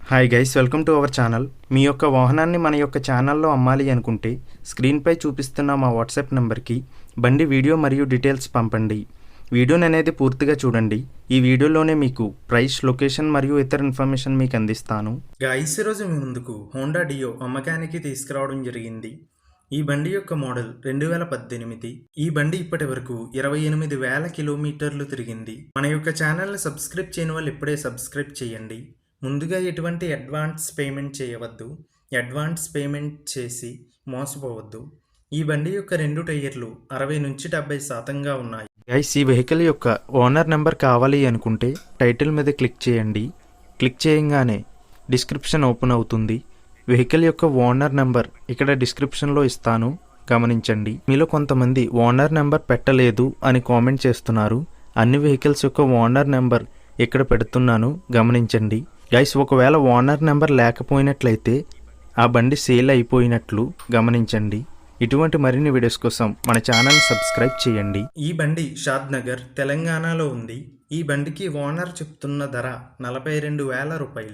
Hi guys, welcome to our channel. మీ యొక్క వాహనాన్ని మన యొక్క ఛానల్లో అమ్మాలి అనుకుంటే స్క్రీన్పై చూపిస్తున్న మా వాట్సాప్ నెంబర్కి బండి వీడియో మరియు డీటెయిల్స్ పంపండి. వీడియోని అనేది పూర్తిగా చూడండి. ఈ వీడియోలోనే మీకు ప్రైస్, లొకేషన్ మరియు ఇతర ఇన్ఫర్మేషన్ మీకు అందిస్తాను. గైస్, ఈరోజు మీ ముందుకు హోండా డియో అమ్మకానికి తీసుకురావడం జరిగింది. ఈ బండి యొక్క మోడల్ 2018. ఈ బండి ఇప్పటి వరకు 28,000 కిలోమీటర్లు తిరిగింది. మన యొక్క ఛానల్ని సబ్స్క్రైబ్ చేయని వాళ్ళు ఇప్పుడే సబ్స్క్రైబ్ చేయండి. ముందుగా ఎటువంటి అడ్వాన్స్ పేమెంట్ చేయవద్దు. అడ్వాన్స్ పేమెంట్ చేసి మోసపోవద్దు. ఈ బండి యొక్క 2 టైర్లు 60 నుంచి 70% ఉన్నాయి. గైస్, ఈ వెహికల్ యొక్క ఓనర్ నెంబర్ కావాలి అనుకుంటే టైటిల్ మీద క్లిక్ చేయండి. క్లిక్ చేయగానే డిస్క్రిప్షన్ ఓపెన్ అవుతుంది. వెహికల్ యొక్క ఓనర్ నెంబర్ ఇక్కడ డిస్క్రిప్షన్లో ఇస్తాను, గమనించండి. మీలో కొంతమంది ఓనర్ నెంబర్ పెట్టలేదు అని కామెంట్ చేస్తున్నారు. అన్ని వెహికల్స్ యొక్క ఓనర్ నెంబర్ ఇక్కడ పెడుతున్నాను, గమనించండి. గైస్, ఒకవేళ ఓనర్ నెంబర్ లేకపోయినట్లయితే ఆ బండి సేల్ అయిపోయినట్లు గమనించండి. ఇటువంటి మరిన్ని వీడియోస్ కోసం మన ఛానల్ సబ్స్క్రైబ్ చేయండి. ఈ బండి షాద్ నగర్, తెలంగాణలో ఉంది. ఈ బండికి ఓనర్ చెప్తున్న ధర 42,000 రూపాయలు.